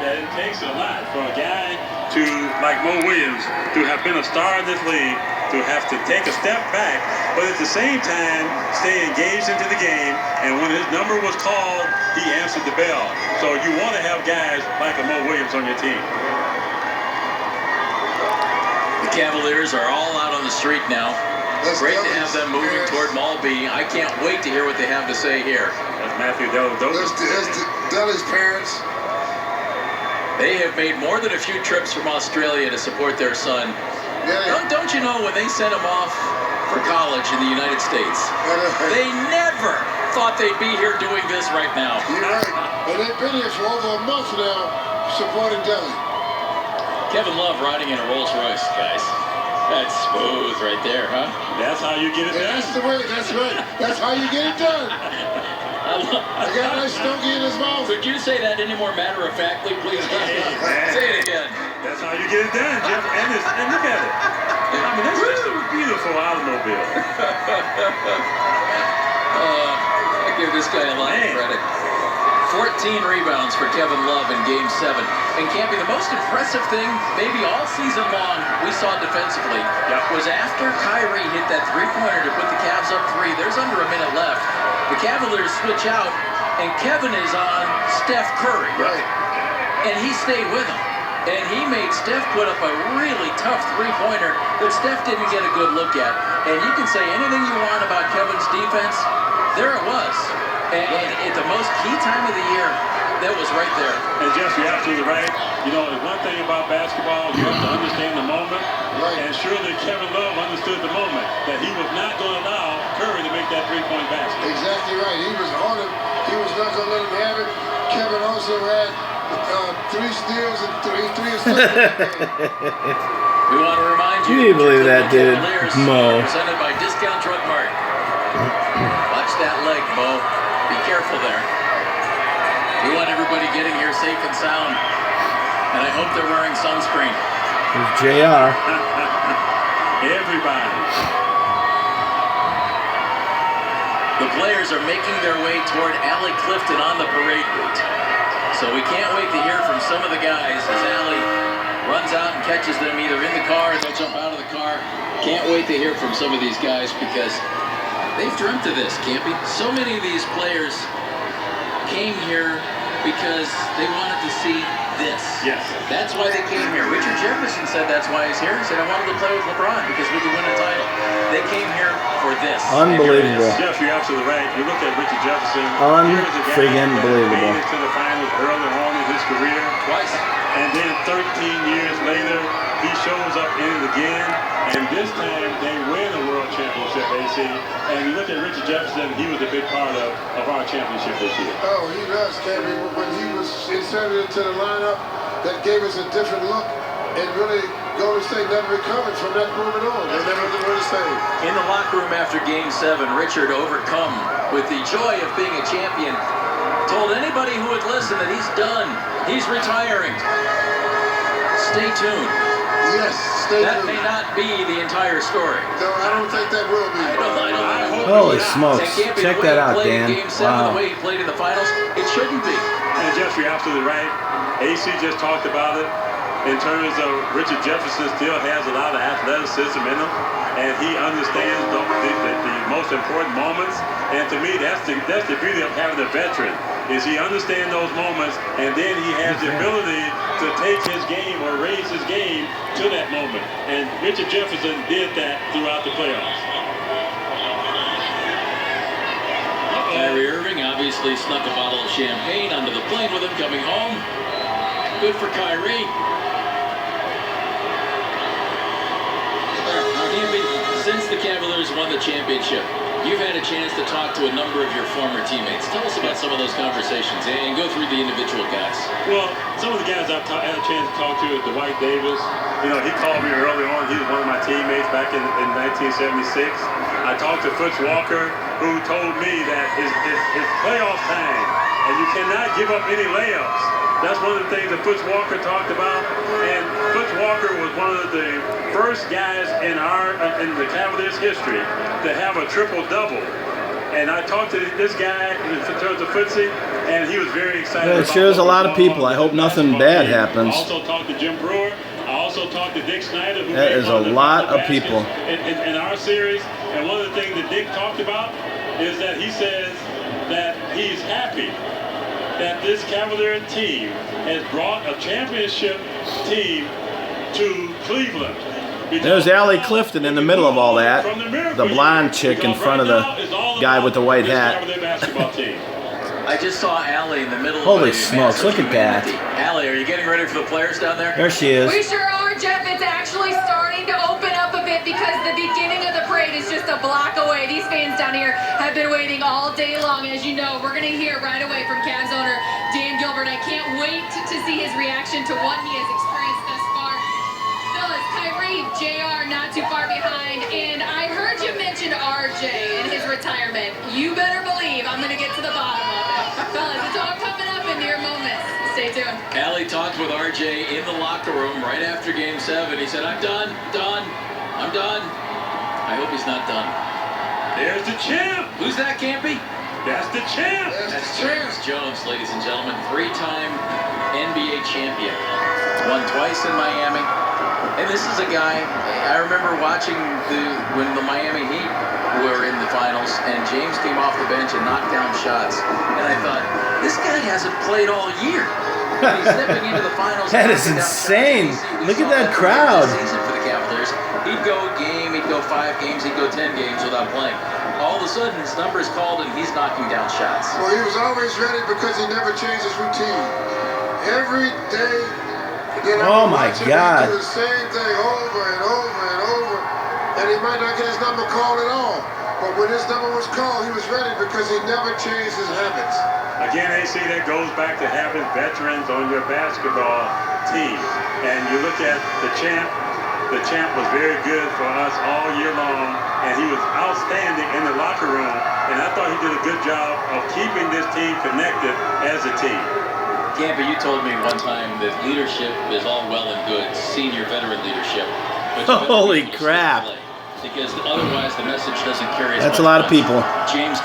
that it takes a lot for a guy to, like Mo Williams, to have been a star in this league, to have to take a step back, but at the same time stay engaged into the game. And when his number was called, he answered the bell. So you want to have guys like a Mo Williams on your team. The Cavaliers are all out on the street now. Great to have them moving toward Malby. I can't wait to hear what they have to say here. That's Matthew Dell's Dell's parents. They have made more than a few trips from Australia to support their son. Yeah. Don't you know when they sent him off for college in the United States, they never thought they'd be here doing this right now. You're right. And they've been here for over a month now supporting Delhi. Kevin Love riding in a Rolls Royce, guys. That's smooth right there, huh? That's how you get it done. That's the way. That's right. That's how you get it done. I got a nice stogie in his mouth. Could you say that any more matter-of-factly, please? Say it again. That's how you get it done, Jeff. And look at it. I mean, that's just a beautiful automobile. I give this guy a lot of credit. 14 rebounds for Kevin Love in Game 7. And Campy, the most impressive thing, maybe all season long, we saw defensively, was after Kyrie hit that three-pointer to put the Cavs up 3. There's under a minute left. The Cavaliers switch out, and Kevin is on Steph Curry. Right. And he stayed with him. And he made Steph put up a really tough three-pointer that Steph didn't get a good look at. And you can say anything you want about Kevin's defense. There it was. And at the most key time of the year, that was right there. And Jeff, you're absolutely right. You know, the one thing about basketball, you have to understand the moment. Right. And surely Kevin Love understood the moment that he was not going to allow Curry to make that three-point basket. Exactly right. He was on him. He was not going to let him have it. Kevin also had 3 steals and 3 assists. We want to remind you. Can you believe that, dude? Mo. Presented by Discount Drug Mart. Watch that leg, Mo. Be careful there. We want everybody getting here safe and sound. And I hope they're wearing sunscreen. There's JR. Everybody. The players are making their way toward Allie Clifton on the parade route. So we can't wait to hear from some of the guys as Allie runs out and catches them either in the car or they'll jump out of the car. Can't wait to hear from some of these guys because they've dreamt of this, Campy. So many of these players came here because they wanted to see this. Yes. That's why they came here. Richard Jefferson said that's why he's here. He said, I wanted to play with LeBron because we could win a title. They came here for this. Unbelievable. Jeff, you're absolutely right. You look at Richard Jefferson. Unfriggin' believable. Made it to the finals early on in his career. Twice. And then 13 years later, he shows up in it again. And this time, they win a world championship, AC. And you look at Richard Jefferson, he was a big part of our championship this year. Oh, he was, Kevin. When he was inserted into the lineup, that gave us a different look. And really, Golden State never recovered from that moment on. They never were the same. In the locker room after Game 7, Richard, overcome with the joy of being a champion, told anybody who would listen that he's done. He's retiring. Stay tuned. Yes, stay tuned. That may not be the entire story. No, I don't think that will be. I hope Holy not. smokes. Check that out, Dan. Game 7, Wow. the way he played in the finals, it shouldn't be. And Jeff, you're absolutely right. AC just talked about it. In terms of Richard Jefferson still has a lot of athleticism in him, and he understands the most important moments. And to me, that's the beauty of having a veteran, is he understands those moments, and then he has the ability to take his game or raise his game to that moment. And Richard Jefferson did that throughout the playoffs. Kyrie Irving obviously snuck a bottle of champagne onto the plane with him coming home. Good for Kyrie. Since the Cavaliers won the championship, you've had a chance to talk to a number of your former teammates. Tell us about some of those conversations and go through the individual guys. Well, some of the guys I've had a chance to talk to is Dwight Davis. You know, he called me early on. He was one of my teammates back in 1976. I talked to Foots Walker, who told me that it's playoff time, and you cannot give up any layups. That's one of the things that Foots Walker talked about. And Foots Walker was one of the first guys in the Cavaliers history to have a triple-double. And I talked to this guy in terms of footsie, and he was very excited. Well, it shows a lot of people. I hope nothing bad happens. I also talked to Jim Brewer. I also talked to Dick Snyder. Who That is a lot of people in our series. And one of the things that Dick talked about is that he says that he's happy that this Cavalier team has brought a championship team to Cleveland. There's Allie Clifton in the middle of all that. The blonde chick in front of the guy with the white hat. I just saw Allie in the middle Holy of smokes, look at that. Allie, are you getting ready for the players down there? There she is. We sure are, Jeff. It's actually starting to open up a bit because the beginning of the parade is just a block away. These fans down here have been waiting all day long. As you know, we're going to hear right away from Cavs owner Dan Gilbert. I can't wait to see his reaction to what he has experienced thus far. Phyllis, Kyrie, JR not too far behind. And I heard you mention RJ and his retirement. You better believe I'm going to get to the bottom of it. Fellas, it's all coming up into your moments. Stay tuned. Allie talked with RJ in the locker room right after Game 7. He said, I'm done. I'm done. I hope he's not done. There's the champ. Who's that, Campy? That's the champ. That's James Jones, ladies and gentlemen. 3-time NBA champion. Won twice in Miami. And this is a guy, I remember watching when the Miami Heat were in the finals, and James came off the bench and knocked down shots. And I thought, this guy hasn't played all year. And he's stepping into the finals. That is insane. Look at that crowd. Season for the Cavaliers. He'd go a game, he'd go 5 games, he'd go 10 games without playing. All of a sudden, his number's called and he's knocking down shots. Well, he was always ready because he never changed his routine. Every day, oh my God. He do the same thing over and over and over, and he might not get his number called at all. But when his number was called, he was ready because he never changed his habits. Again, AC, that goes back to having veterans on your basketball team. And you look at the champ. The champ was very good for us all year long, and he was outstanding in the locker room. And I thought he did a good job of keeping this team connected as a team. Campy, you told me one time that leadership is all well and good, senior veteran leadership. But Holy crap. because otherwise the message doesn't carry as That's much a lot of punch. people. James